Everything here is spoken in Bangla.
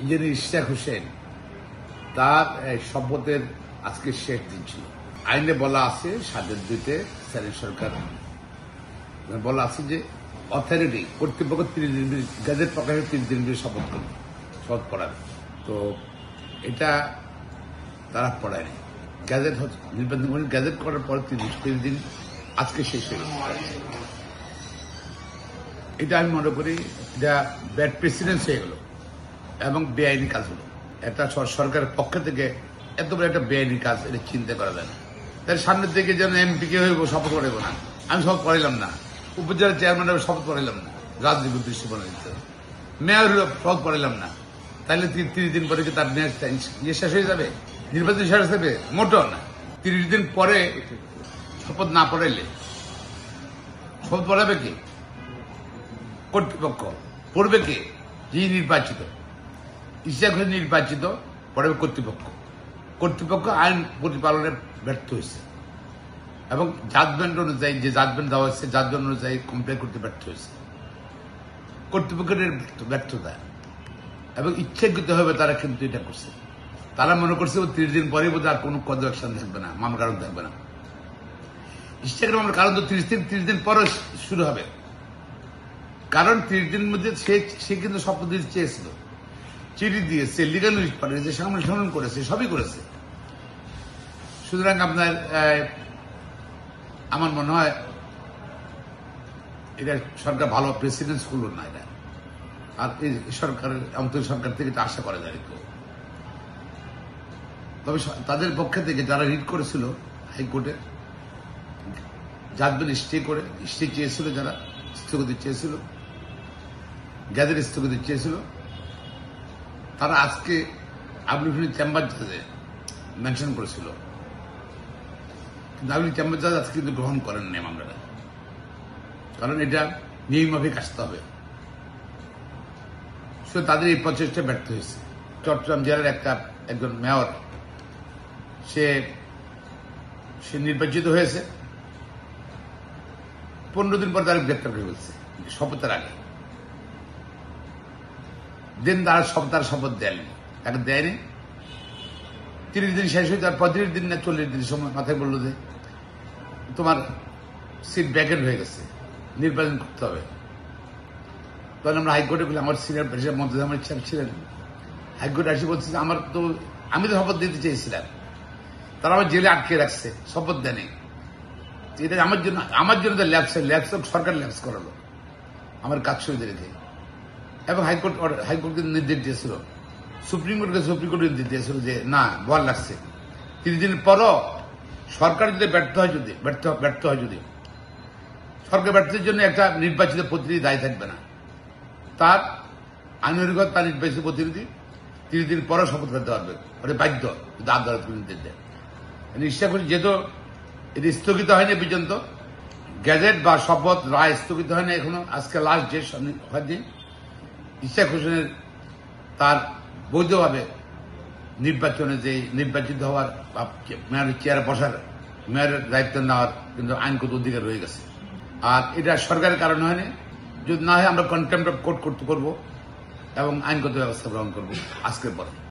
ইঞ্জিনিয়ার ইশতিয়াক হোসেন তার শপথের আজকে শেষ দিন ছিল। আইনে বলা আছে 7-2 স্যারের সরকার বলা আছে যে অথরিটি কর্তৃপক্ষ 30 দিন গেজেট প্রকাশে 30 দিন শপথ করবে, শপথ পড়াবে। তো এটা তারা পড়ায়নি। গ্যাজেট নির্বাচন গ্যাজেট করার পর 30 দিন আজকে শেষ হয়ে গেছে। এটা আমি মনে করি এটা ব্যাড প্রেসিডেন্স হয়ে গেল এবং বেআইনি কাজ হলো। একটা সরকারের পক্ষ থেকে এত বড় একটা বেআইনি কাজ এটা চিন্তা করা যায় না। তার সামনের থেকে যেন এমপি কে হইব শপথ পড়াইব না, আমি শপথ পড়াইলাম না। উপজেলা চেয়ারম্যান শপথ পড়াইলাম না, রাজনীতি দৃষ্টিকোণ দিতে মেয়র হলো শপথ পড়াইলাম না। তাহলে 30 দিন পরে কি তার মেয়াদ শেষ হয়ে যাবে, নির্বাচন শেষ হয়ে যাবে? মোটেও না। 30 দিন পরে শপথ না পড়াইলে শপথ পড়াবে কে? কর্তৃপক্ষ। পড়বে কে? যিনি নির্বাচিত। ইশতিয়াক হোসেন নির্বাচিত, পড়াবে কর্তৃপক্ষ। কর্তৃপক্ষ আইন প্রতিপালনে ব্যর্থ হয়েছে এবং জাজমেন্ট অনুযায়ী যে জাজমেন্ট দেওয়া হয়েছে জাজমেন্ট অনুযায়ী কমপ্লেন করতে ব্যর্থ হয়েছে। কর্তৃপক্ষের ব্যর্থতা এবং ইচ্ছাকৃত হবে তারা কিন্তু এটা করছে। তারা মনে করছে 30 দিন পরে বোধহয় আর কোনো কদ অ্যাকশন থাকবে না, মামলা কারণ থাকবে না। ইশতিয়াকের মামলার কারণ তো 30 দিন পরে শুরু হবে। কারণ 30 দিনের মধ্যে সে কিন্তু শপথ দিতে চেয়েছিল, চিঠি দিয়েছে, লিগাল নোটিশ পাঠিয়েছে, সামনে করেছে, সবই করেছে। সুতরাং আপনার আমার মনে হয় এটা সরকার ভালো প্রেসিডেন্স করল না এটা। আর এই সরকারের অন্তর্বর্তী সরকার থেকে এটা আশা করা যায়। তবে তাদের পক্ষে থেকে যারা রিট করেছিল হাইকোর্টে জাজমেন্ট স্টে চেয়েছিল, যারা স্থগিত চেয়েছিল, গ্যাজেট স্থগিত চেয়েছিল, তারা আজকে আবুল চেম্বার জাজে মেনশন করেছিল, কিন্তু আবুল চেম্বার জাজ আজকে কিন্তু গ্রহণ করেন নাই মামলাটা। কারণ এটা নিয়ম মাফিক আসতে হবে। তাদের এই প্রচেষ্টা ব্যর্থ হয়েছে। চট্টগ্রাম জেলার একজন মেয়র সে নির্বাচিত হয়েছে, 15 দিন পর তারা গ্রেপ্তার হয়ে গেছে শপথের আগে। দিন তার শপথ দেয়নি, তাকে দেয়নি। 30 দিন শেষ হয়ে যাওয়ার 35 দিন না 40 দিন সময় মাথায় বললো যে তোমার সিট ভ্যাকেন্ট হয়ে গেছে, নির্বাচন করতে হবে। তখন আমরা হাইকোর্টে বলি, আমার সিনিয়র প্রেসিডেন্ট মন্ত্রী আমার ইচ্ছা ছিলেন, হাইকোর্টে আসি বলছে আমি তো শপথ দিতে চেয়েছিলাম, তারা আমার জেলে আটকে রাখছে, শপথ দেয়নি। এটা আমার জন্য ল্যাপস সরকার ল্যাপস করালো আমার কাজ সুবিধা রেখে। এবং হাইকোর্ট নির্দেশ দিয়েছিল, সুপ্রিম কোর্ট নির্দেশ দিয়েছিল যে না, বল লাগছে। 30 দিনের পরও সরকার যদি ব্যর্থ হয় যদি সরকার ব্যর্থের জন্য একটা নির্বাচিত প্রতিনিধি দায়ী থাকবে না। তার আনুষ্ঠানিকতা তার নির্বাচিত প্রতিনিধি 30 দিন পরও শপথ করতে পারবে, ওটা বাধ্য যদি আদালত নির্দেশ দেয়। ইচ্ছা করি যেহেতু এটি স্থগিত হয়নি পর্যন্ত, গ্যাজেট বা শপথ রায় স্থগিত হয়নি এখনো। আজকে লাস্ট যে দিন ইশতিয়াক হোসেনের তার বৈধভাবে নির্বাচনে যে নির্বাচিত হওয়ার বা মেয়রের চেয়ারে বসার, মেয়রের দায়িত্ব নেওয়ার কিন্তু আইনগত অধিকার রয়ে গেছে। আর এটা সরকারের কারণে হয়নি। যদি না হয় আমরা কন্টেম্প্ট অফ কোর্ট করবো এবং আইনগত ব্যবস্থা গ্রহণ করবো আজকের পরে।